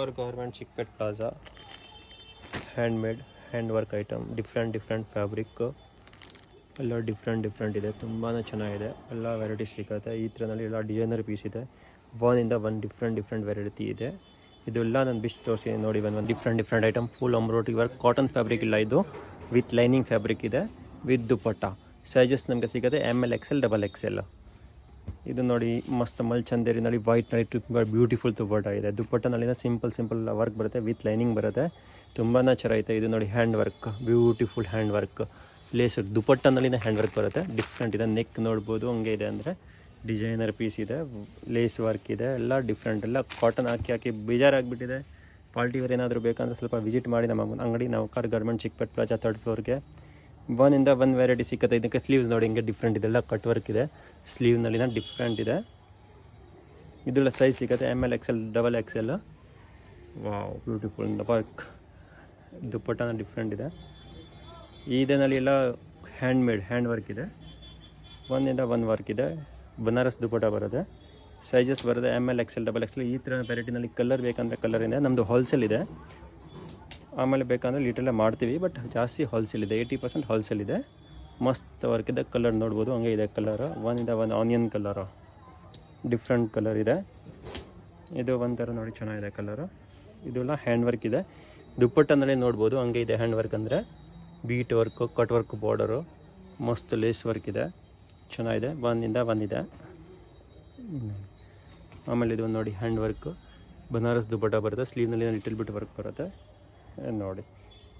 Our garment Chickpet Plaza, handmade, handwork item, different fabric, ಎಲ್ಲ different ಇದೆ. ತುಂಬಾ ಚೆನ್ನಾಗಿದೆ. ಎಲ್ಲ ವೆರೈಟೀಸ್ ಸಿಗುತ್ತೆ. ಈ ಥರನಲ್ಲಿ ಎಲ್ಲ ಡಿಸೈನರ್ ಪೀಸ್ ಇದೆ. ಒನ್ನಿಂದ ಒಂದು ಡಿಫ್ರೆಂಟ್ ವೆರೈಟಿ ಇದೆ. ಇದೆಲ್ಲ ನಾನು ಬಿಸ್ಟ್ ತೋರಿಸಿ ನೋಡಿ. ಒಂದು different item, full embroidery work, cotton fabric ಇಲ್ಲ ಇದು, ವಿತ್ ಲೈನಿಂಗ್ ಫ್ಯಾಬ್ರಿಕ್ ಇದೆ, ವಿತ್ ದುಪ್ಪಟ್ಟ. ಸೈಜಸ್ ನಮಗೆ ಸಿಗುತ್ತೆ ML XL XXL. ಇದು ನೋಡಿ ಮಸ್ತ್ ಚಂದೇರಿನಲ್ಲಿ ವೈಟ್ನಲ್ಲಿ ಬ್ಯೂಟಿಫುಲ್ ದುಪ್ಪಟ್ಟ ಇದೆ. ದುಪ್ಪಟ್ಟನಲ್ಲಿನ ಸಿಂಪಲ್ ವರ್ಕ್ ಬರುತ್ತೆ, ವಿತ್ ಲೈನಿಂಗ್ ಬರುತ್ತೆ. ತುಂಬಾ ಚೆನ್ನಾಗಿದೆ. ಇದು ನೋಡಿ hand work, beautiful hand work, lace ದುಪ್ಪಟ್ಟನಲ್ಲಿನ ಹ್ಯಾಂಡ್ ವರ್ಕ್ ಬರುತ್ತೆ. ಡಿಫ್ರೆಂಟ್ ಇದೆ. ನೆಕ್ ನೋಡ್ಬೋದು, ಹಂಗೆ ಇದೆ ಅಂದರೆ ಡಿಸೈನರ್ ಪೀಸ್ ಇದೆ, ಲೇಸ್ ವರ್ಕ್ ಇದೆ. ಎಲ್ಲ ಡಿಫ್ರೆಂಟ್, ಎಲ್ಲ ಕಾಟನ್ ಹಾಕಿ ಬೇಜಾರಾಗಿಬಿಟ್ಟಿದೆ. ಪಾರ್ಟಿ ವೇರ್ ಏನಾದರೂ ಬೇಕಂದ್ರೆ ಸ್ವಲ್ಪ ವಿಸಿಟ್ ಮಾಡಿ ನಮ್ಮ ಅಂಗಡಿ. Naukar garment Chickpet plaza 3rd ಫ್ಲೋರ್ಗೆ. ಒನ್ನಿಂದ ಒಂದು ವೆರೈಟಿ ಸಿಗುತ್ತೆ. ಇದಕ್ಕೆ ಸ್ಲೀವ್ಸ್ ನೋಡಿ ಹಿಂಗೆ ಡಿಫ್ರೆಂಟ್ ಇದೆಲ್ಲ ಕಟ್ ವರ್ಕ್ ಇದೆ. ಸ್ಲೀವ್ನಲ್ಲಿನ ಡಿಫ್ರೆಂಟ್ ಇದೆ. ಇದೆಲ್ಲ ಸೈಜ್ ಸಿಗುತ್ತೆ ML XL XXL. Wow, beautiful work. ದುಪ್ಪಟ್ಟನ ಡಿಫ್ರೆಂಟ್ ಇದೆ. ಇದರಲ್ಲಿ ಎಲ್ಲ ಹ್ಯಾಂಡ್ ವರ್ಕ್ ಇದೆ. ಒಂದಿಂದ ಒಂದು ವರ್ಕ್ ಇದೆ. ಬನಾರಸ್ ದುಪ್ಪಟ್ಟ ಬರುತ್ತೆ. ಸೈಜಸ್ ಬರುತ್ತೆ ML XL XXL. ಈ ಥರ ವೆರೈಟಿನಲ್ಲಿ ಕಲರ್ ಬೇಕಂದರೆ ಕಲರ್ ಇದೆ. ನಮ್ಮದು ಹೋಲ್ಸೇಲ್ ಇದೆ. ಆಮೇಲೆ ಬೇಕಂದರೆ ಲೀಟರಲ್ಲೇ ಮಾಡ್ತೀವಿ, ಬಟ್ ಜಾಸ್ತಿ ಹೋಲ್ಸೇಲ್ ಇದೆ. 80% ಹೋಲ್ಸೇಲ್ ಇದೆ. ಮಸ್ತ್ ವರ್ಕ್ ಇದೆ. ಕಲರ್ ನೋಡ್ಬೋದು, ಹಂಗೆ ಇದೆ ಕಲರ್. ಒಂದಿಂದ ಒಂದು ಆನಿಯನ್ ಕಲರು, ಡಿಫ್ರೆಂಟ್ ಕಲರ್ ಇದೆ. ಇದು ಒಂಥರ ನೋಡಿ ಚೆನ್ನಾಗಿದೆ ಕಲರು. ಇದೆಲ್ಲ ಹ್ಯಾಂಡ್ ವರ್ಕ್ ಇದೆ. ದುಪ್ಪಟ್ಟನಲ್ಲಿ ನೋಡ್ಬೋದು, ಹಂಗೆ ಇದೆ ಹ್ಯಾಂಡ್ ವರ್ಕ್ ಅಂದರೆ bead work, cut work, border, ಮಸ್ತ್ ಲೇಸ್ ವರ್ಕ್ ಇದೆ. ಚೆನ್ನಾಗಿದೆ. ಒಂದಿಂದ ಒಂದಿದೆ. ಆಮೇಲೆ ಇದು ನೋಡಿ ಹ್ಯಾಂಡ್ ವರ್ಕು, ಬನಾರಸ್ ದುಪ್ಪಟ್ಟ ಬರುತ್ತೆ. ಸ್ಲೀವ್ನಲ್ಲಿ ಲಿಟಲ್ ಬಿಟ್ ವರ್ಕ್ ಬರುತ್ತೆ ನೋಡಿ.